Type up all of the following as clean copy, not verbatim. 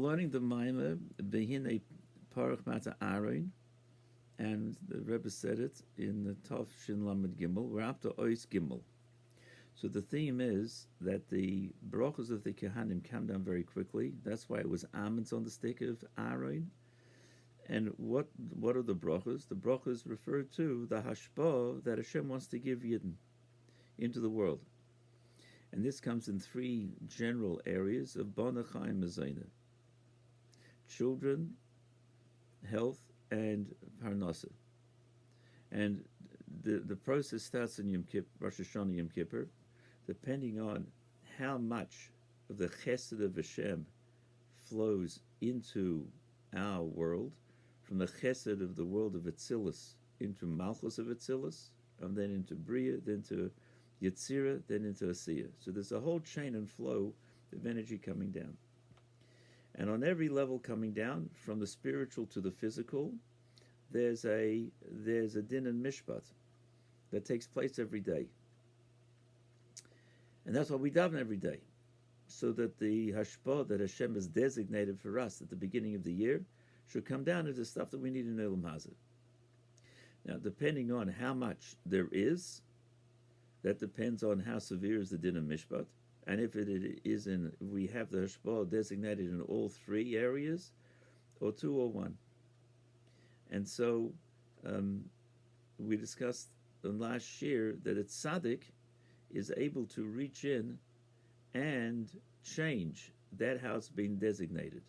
Learning the Maimah, Behine Porach Mateh Aharon, and the Rebbe said it in the Tov Shin Lamed Gimel. We're up to Ois Gimel. So the theme is that the brachos of the Kehanim come down very quickly. That's why it was almonds on the stick of Aharon. And what are the brachos? The brachos refer to the hashpah that Hashem wants to give Yidden into the world. And this comes in three general areas of Bona Chaim Mezayna: children, health, and parnasa. And the process starts in Yom Kippur, Rosh Hashanah Yom Kippur, depending on how much of the chesed of Hashem flows into our world, from the chesed of the world of Atzilus into Malchus of Atzilus, and then into Bria, then to Yetzirah, then into Asiyah. So there's a whole chain and flow of energy coming down. And on every level coming down, from the spiritual to the physical, there's a din and mishpat that takes place every day. And that's why we daven every day, so that the hashpah that Hashem has designated for us at the beginning of the year should come down into stuff that we need in Olam Hazeh. Now, depending on how much there is, that depends on how severe is the din of mishpat. And if we have the hashpah designated in all three areas, or two or one. And so we discussed in last year that a tzaddik is able to reach in and change that how it's been designated.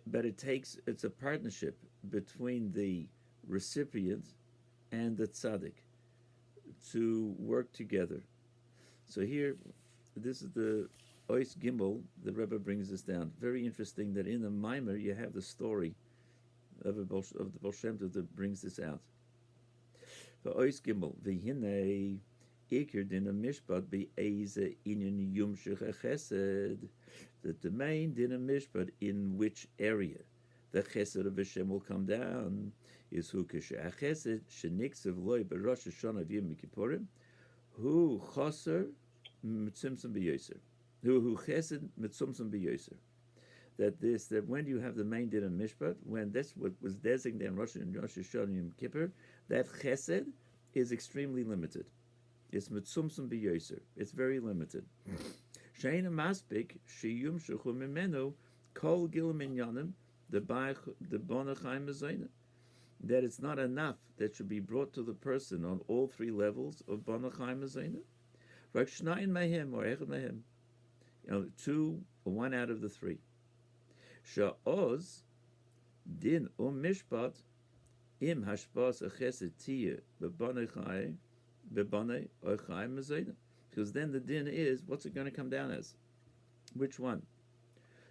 But it's a partnership between the recipient and the tzaddik to work together. So here, this is the Ois Gimel, the Rebbe brings this down. Very interesting that in the Maimer you have the story of the Baal Shem Tov that brings this out. For Ois Gimel, v'hinei ikir din mishpat be'eze inyan yumshich chesed, that the main din mishpat in which area the chesed of Hashem will come down is hu k'sheh chesed sheniksev loy b'Rosh Hashanah v'Yom Kippurim hu chaser mitzimtzum b'yoser. Who chesed mitzumtzum b'yoser. That when you have the main din of mishpat, when that's what was designated in Rosh Hashanah Yom Kippur, that chesed is extremely limited. It's mitzumtzum b'yoser. It's very limited. She'ena maspik sheyum shechu mimenu kol gil minyanim the bona chaim mezayna. That it's not enough that should be brought to the person on all three levels of bona chaim mezayna. Rak shnayin mehem or echad mehem. Two or one out of the three. Sha'oz din mishpat im hashpas chesed tia bebonei or chaim mezayna. Because then the din is, what's it going to come down as? Which one?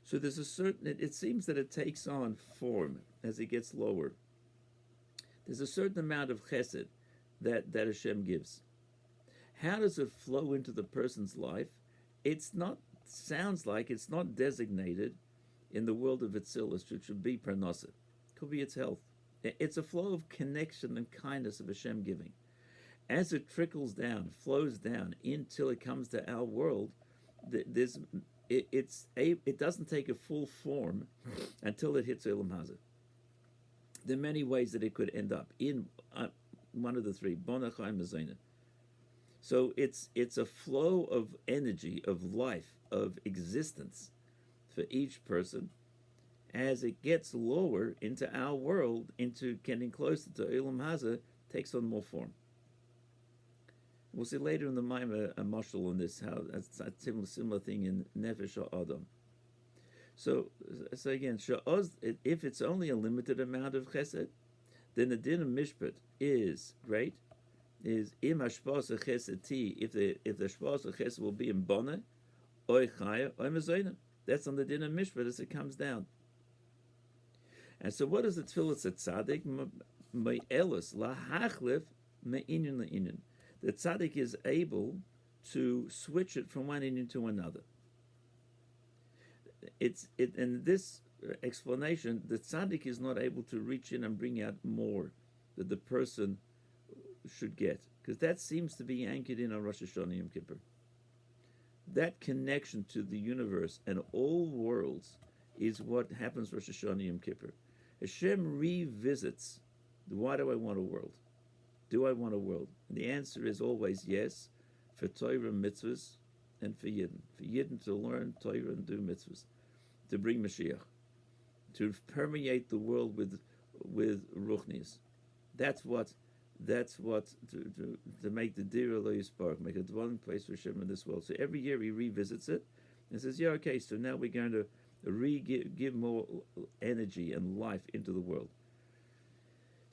So there's a certain, it seems that it takes on form as it gets lower. There's a certain amount of chesed that Hashem gives. How does it flow into the person's life? Sounds like it's not designated in the world of Atzilus, which should be parnasa. Could be its health. It's a flow of connection and kindness of Hashem giving. As it trickles down, flows down until it comes to our world, it doesn't take a full form until it hits Olam Hazeh. There are many ways that it could end up in one of the three, Bona Chaim Mezayna. So it's a flow of energy, of life, of existence for each person. As it gets lower into our world, into getting closer to Olam Hazeh, takes on more form. We'll see later in the Maimah a mashal on this, how it's a similar thing in Nefesh Adam. So again, if it's only a limited amount of chesed, then the din of mishpat is great. Is im hashpas chesed ti, if the shpas chesed will be in bona, oy chaya, oy mezayna. That's on the din of mishpat as it comes down. And so, what is the tefillah tzaddik? Me'elos lahachlif me'inyan le'inyan. The tzaddik is able to switch it from one inyan to another. In this explanation, the tzaddik is not able to reach in and bring out more that the person should get, because that seems to be anchored in our Rosh Hashanah Yom Kippur. That connection to the universe and all worlds is what happens Rosh Hashanah Yom Kippur. Hashem revisits, why do I want a world? Do I want a world? And the answer is always yes, for Torah mitzvahs and for Yidden. For Yidden to learn Torah and do mitzvahs, to bring Mashiach, to permeate the world with Ruchnius. That's what to make the Dira Lo Yisparach, make a dwelling place for Hashem in this world. So every year he revisits it and says, yeah, okay, so now we're going to give more energy and life into the world.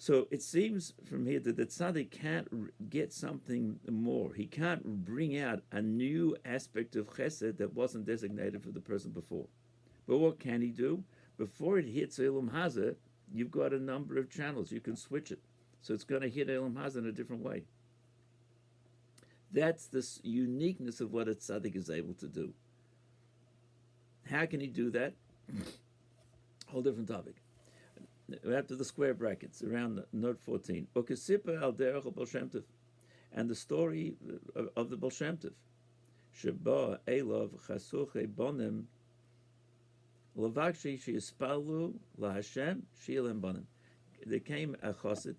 So it seems from here that the tzaddik can't get something more. He can't bring out a new aspect of chesed that wasn't designated for the person before. But what can he do? Before it hits Elam Hazeh, you've got a number of channels. You can switch it. So it's going to hit Elam Hazeh in a different way. That's the uniqueness of what a tzaddik is able to do. How can he do that? Whole different topic. After the square brackets, around note 14. Okesipa al derech al Baal Shem Tov, and the story of the Baal Shem Tov. Sheba elov chasuche bonim lavakshi sheispalu laHashem shielem bonim. There came a chassid,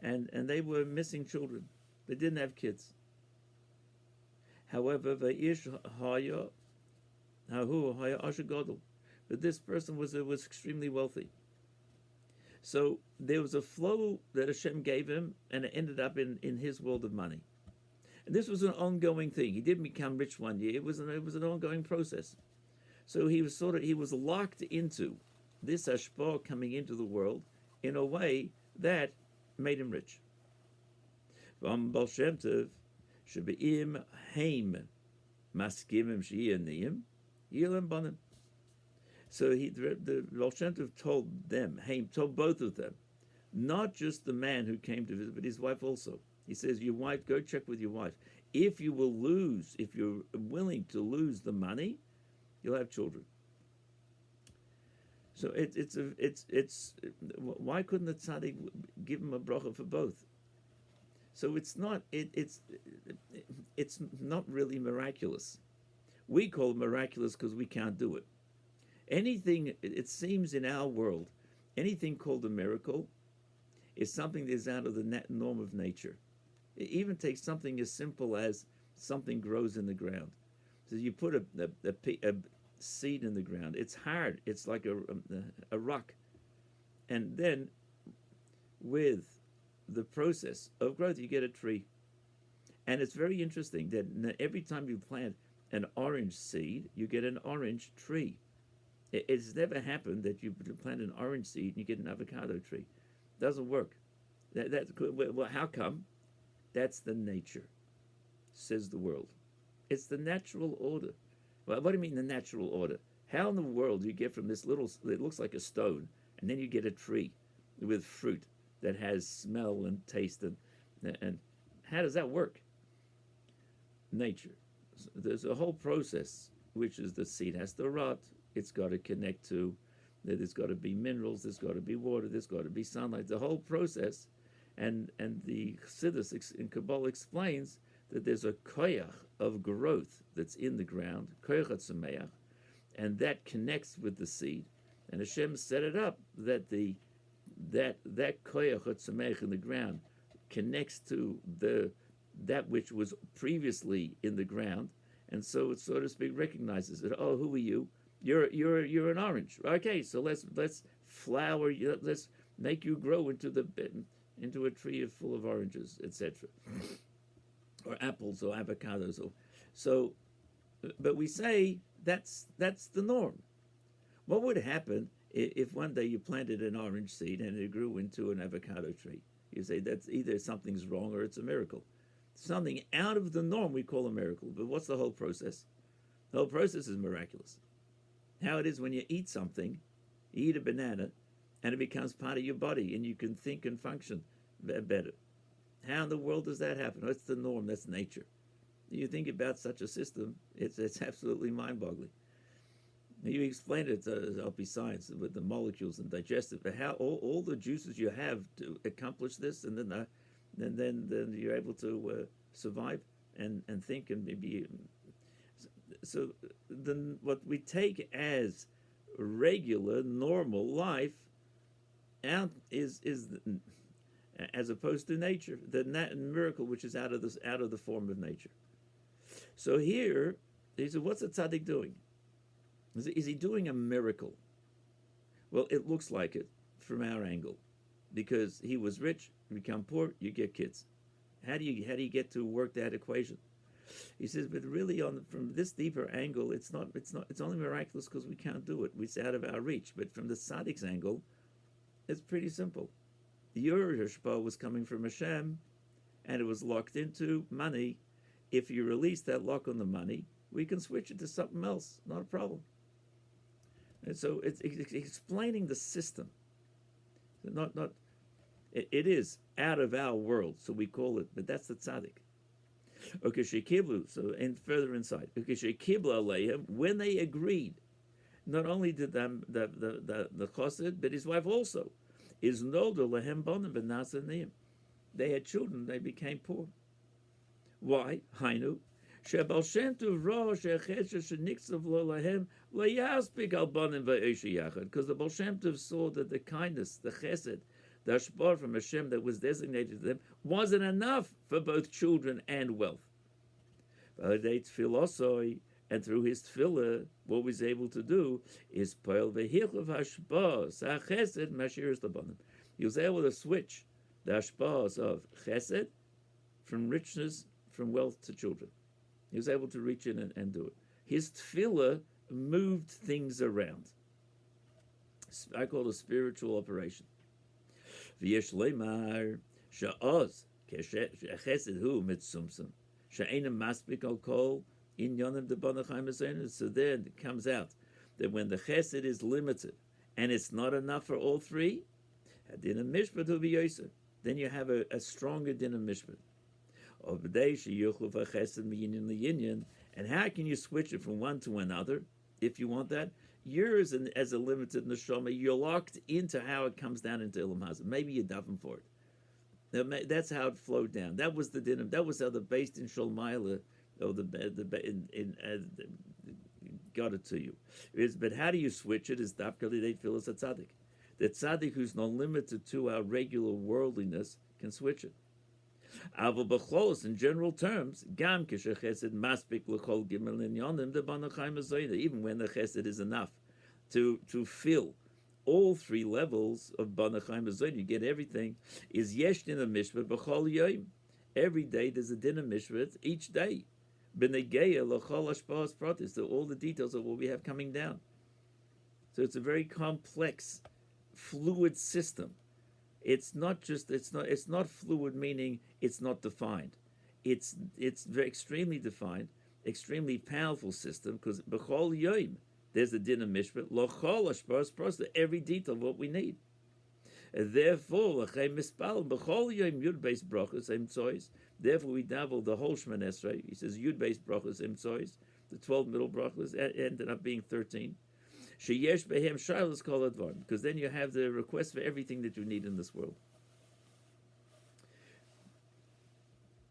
and they were missing children. They didn't have kids. However, veish haya hahu haya asher gadol, but this person was extremely wealthy. So there was a flow that Hashem gave him, and it ended up in his world of money. And this was an ongoing thing. He didn't become rich one year. It was an ongoing process. So he was locked into this hashpah coming into the world in a way that made him rich. Baal Shem Tov shebeim heim maskimim she'iyaniim yilam banim. So the Baal Shem Tov told both of them, not just the man who came to visit, but his wife also. He says, your wife, go check with your wife. If you're willing to lose the money, you'll have children. So it's why couldn't the tzaddik give him a bracha for both? So it's not really miraculous. We call it miraculous because we can't do it. Anything, it seems in our world, anything called a miracle is something that is out of the norm of nature. It even takes something as simple as something grows in the ground. So you put a seed in the ground. It's hard. It's like a rock. And then with the process of growth, you get a tree. And it's very interesting that every time you plant an orange seed, you get an orange tree. It's never happened that you plant an orange seed and you get an avocado tree. Doesn't work. Well, how come? That's the nature, says the world. It's the natural order. Well, what do you mean the natural order? How in the world do you get from this little, it looks like a stone, and then you get a tree with fruit that has smell and taste, and how does that work? Nature. There's a whole process, which is the seed has to rot. It's got to connect to, there's got to be minerals, there's got to be water, there's got to be sunlight, the whole process. And the Chassidus in Kabbalah explains that there's a koyach of growth that's in the ground, koyach hatzameach, and that connects with the seed. And Hashem set it up that that koyach hatzameach in the ground connects to that which was previously in the ground, and so it, so to speak, recognizes it. Oh, who are you? You're an orange. Okay, so let's flower you. Let's make you grow into a tree full of oranges, etc., or apples or avocados. But we say that's the norm. What would happen if one day you planted an orange seed and it grew into an avocado tree? You say that's either something's wrong or it's a miracle. Something out of the norm we call a miracle. But what's the whole process? The whole process is miraculous. How it is when you eat something, you eat a banana, and it becomes part of your body, and you can think and function better. How in the world does that happen? That's the norm. That's nature. You think about such a system, it's absolutely mind-boggling. You explain it to science with the molecules and digestive, but how all the juices you have to accomplish this, and then you're able to survive and think and maybe so then what we take as regular, normal life out is as opposed to nature, the miracle which is out of the form of nature. So here he said, what's a tzaddik doing? Is he doing a miracle? Well, it looks like it from our angle, because he was rich, you become poor, you get kids. How do you get to work that equation? He says, but really, from this deeper angle, it's only miraculous because we can't do it. It's out of our reach. But from the tzaddik's angle, it's pretty simple. Your hashpah was coming from Hashem, and it was locked into money. If you release that lock on the money, we can switch it to something else. Not a problem. And so it's explaining the system. It is out of our world, so we call it, but that's the tzaddik. Okay, shekiblu. So, and further inside, okay, shekiblu aleihem, when they agreed, not only did the chassid, but his wife also, is noldo lehem bonim b'nasanim. They had children, they became poor. Why? Hainu. Shebal Shem Tov ra she'chesh sheniksav lo lehem lo yaspik al bonim va'eshi yachad. Because the Baal Shem Tov saw that the kindness, the chesed, the ashpar from Hashem that was designated to them wasn't enough for both children and wealth. And through his tefillah, what was able to do is poel vehichav hashpar sa'chesed mashiras labanim. He was able to switch the ashpars of chesed from richness, from wealth to children. He was able to reach in and do it. His tefillah moved things around. I call it a spiritual operation. V'yesh leimar sha'oz chesed hu mitzumsum she'enem maspik al kol inyanim debanachayim eseinu. So then it comes out that when the chesed is limited and it's not enough for all three, din mishpat hu b'yoser. Then you have a stronger din of mishpat. And how can you switch it from one to another if you want that? Yours, as a limited neshama, you're locked into how it comes down into Ilam Hazard. Maybe you're davening for it. That's how it flowed down. That was the din. That was how the based in Sholmaila, or got it to you. But how do you switch it? Is dafka lidei tfilas a tzaddik. The tzaddik who's not limited to our regular worldliness can switch it. Aval b'cholos, in general terms, gam k'shechesed maspik l'chol gimel inyanim debanachayim azoyda. Even when the chesed is enough to fill all three levels of banachayim azoyda, you get everything. Is yesh din a mishpat b'chol yoyim. Every day there's a din of mishpat each day. B'negeya l'chol hashpahas pratis. So all the details of what we have coming down. So it's a very complex, fluid system. It's not fluid, meaning it's not defined. It's very extremely defined, extremely powerful system, because b'chol yoim there's a din of mishpat, l'chol hashparas prosta, every detail of what we need. And therefore, l'chem mispal b'chol yoim yud beis brachos emtsois. Therefore, we dabble the whole Shemon Esrei. He says yud beis brachos emtsois. The 12 middle brachos ended up being 13. Sheyesh behem shaylos kol advar, because then you have the request for everything that you need in this world.